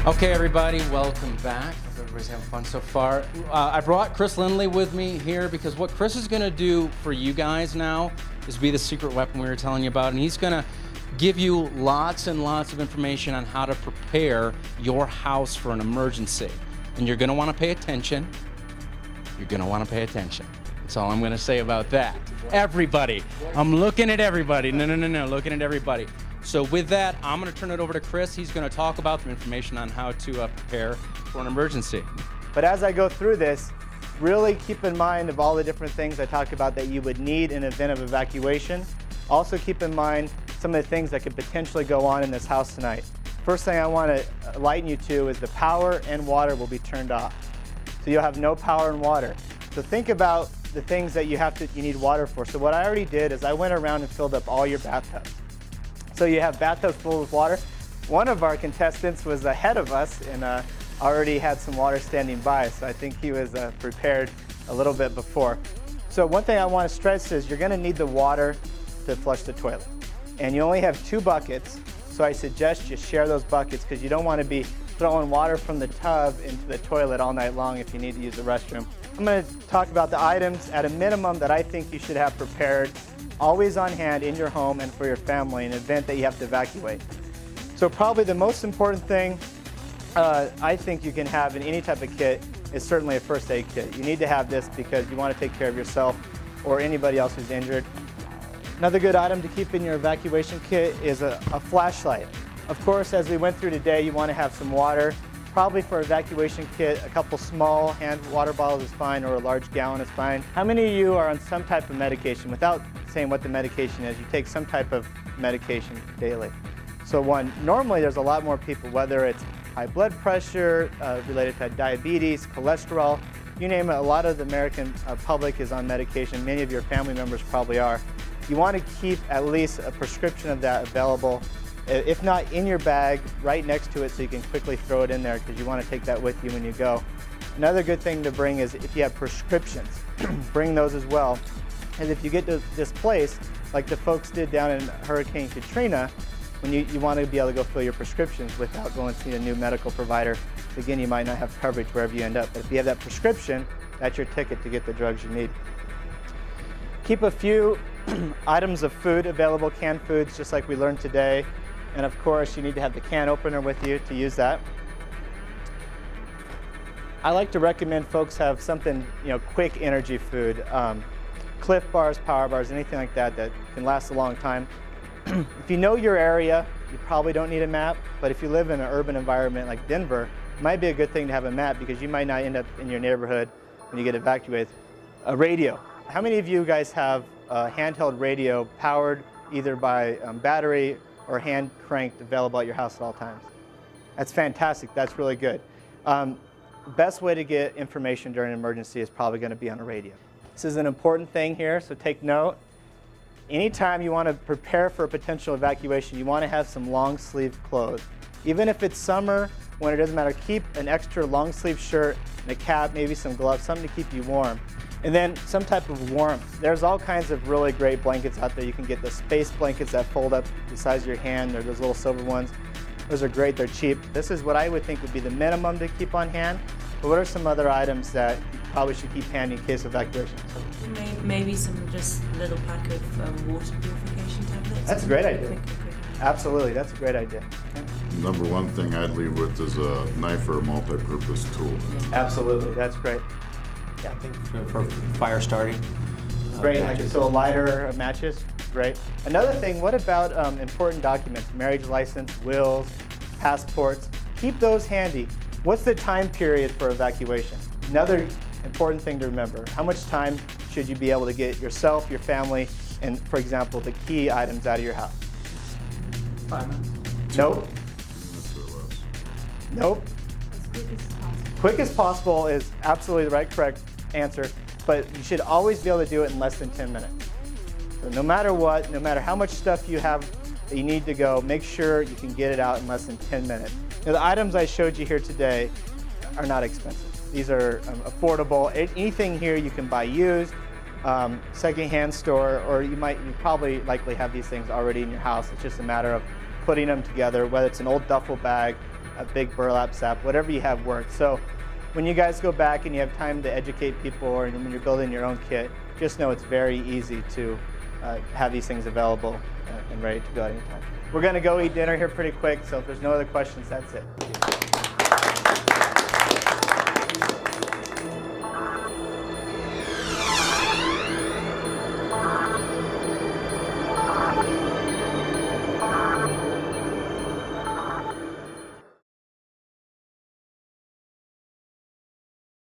Okay, everybody, welcome back. Hope everybody's having fun so far. I brought Chris Lindley with me here because what Chris is going to do for you guys now is be the secret weapon we were telling you about, and he's going to give you lots and lots of information on how to prepare your house for an emergency. And you're going to want to pay attention. You're going to want to pay attention. That's all I'm going to say about that. Everybody. I'm looking at everybody. No, looking at everybody. So with that, I'm going to turn it over to Chris. He's going to talk about the information on how to prepare for an emergency. But as I go through this, really keep in mind of all the different things I talked about that you would need in an event of evacuation. Also keep in mind some of the things that could potentially go on in this house tonight. First thing I want to enlighten you to is the power and water will be turned off. So you'll have no power and water. So think about the things that you need water for. So what I already did is I went around and filled up all your bathtubs. So you have bathtubs full of water. One of our contestants was ahead of us and already had some water standing by, so I think he was prepared a little bit before. So one thing I want to stress is you're going to need the water to flush the toilet. And you only have 2 buckets, so I suggest you share those buckets because you don't want to be throwing water from the tub into the toilet all night long if you need to use the restroom. I'm going to talk about the items at a minimum that I think you should have prepared, always on hand in your home and for your family in an event that you have to evacuate. So probably the most important thing I think you can have in any type of kit is certainly a first aid kit. You need to have this because you want to take care of yourself or anybody else who's injured. Another good item to keep in your evacuation kit is a flashlight. Of course, as we went through today, you want to have some water. Probably for evacuation kit, a couple small hand water bottles is fine, or a large gallon is fine. How many of you are on some type of medication? Without saying what the medication is, you take some type of medication daily. So normally there's a lot more people, whether it's high blood pressure, related to diabetes, cholesterol, you name it, a lot of the American public is on medication. Many of your family members probably are. You want to keep at least a prescription of that available, if not in your bag, right next to it so you can quickly throw it in there because you want to take that with you when you go. Another good thing to bring is if you have prescriptions, bring those as well. And if you get displaced, like the folks did down in Hurricane Katrina, when you want to be able to go fill your prescriptions without going to see a new medical provider. Again, you might not have coverage wherever you end up, but if you have that prescription, that's your ticket to get the drugs you need. Keep a few items of food available, canned foods, just like we learned today. And of course, you need to have the can opener with you to use that. I like to recommend folks have something, quick energy food. Cliff bars, power bars, anything like that that can last a long time. If you know your area, you probably don't need a map, but if you live in an urban environment like Denver, it might be a good thing to have a map because you might not end up in your neighborhood when you get evacuated. A radio. How many of you guys have a handheld radio powered either by battery or hand cranked available at your house at all times? That's fantastic. That's really good. Best way to get information during an emergency is probably going to be on a radio. This is an important thing here, so take note. Anytime you want to prepare for a potential evacuation, you want to have some long sleeve clothes. Even if it's summer, when it doesn't matter, keep an extra long sleeve shirt and a cap, maybe some gloves, something to keep you warm. And then some type of warmth. There's all kinds of really great blankets out there. You can get the space blankets that fold up the size of your hand. They're those little silver ones. Those are great, they're cheap. This is what I would think would be the minimum to keep on hand. But what are some other items that you probably should keep handy in case of evacuation? Maybe some just little pack of water purification tablets. That's a great idea. Absolutely, that's a great idea. Number one thing I'd leave with is a knife or a multi-purpose tool. Absolutely, that's great. Yeah, I think for fire starting. Great, so a lighter, matches, great. Another thing, what about important documents? Marriage license, wills, passports. Keep those handy. What's the time period for evacuation? Another important thing to remember. How much time should you be able to get yourself, your family, and, for example, the key items out of your house? 5 minutes. Nope. Nope. Quick as possible is absolutely the correct answer, but you should always be able to do it in less than 10 minutes. So no matter what, no matter how much stuff you have that you need to go, make sure you can get it out in less than 10 minutes. Now, the items I showed you here today are not expensive. These are affordable. Anything here you can buy used, secondhand store, or you probably likely have these things already in your house. It's just a matter of putting them together, whether it's an old duffel bag, a big burlap sack, whatever you have works. So when you guys go back and you have time to educate people, or when you're building your own kit, just know it's very easy to have these things available and ready to go at any time. We're going to go eat dinner here pretty quick, so if there's no other questions, that's it.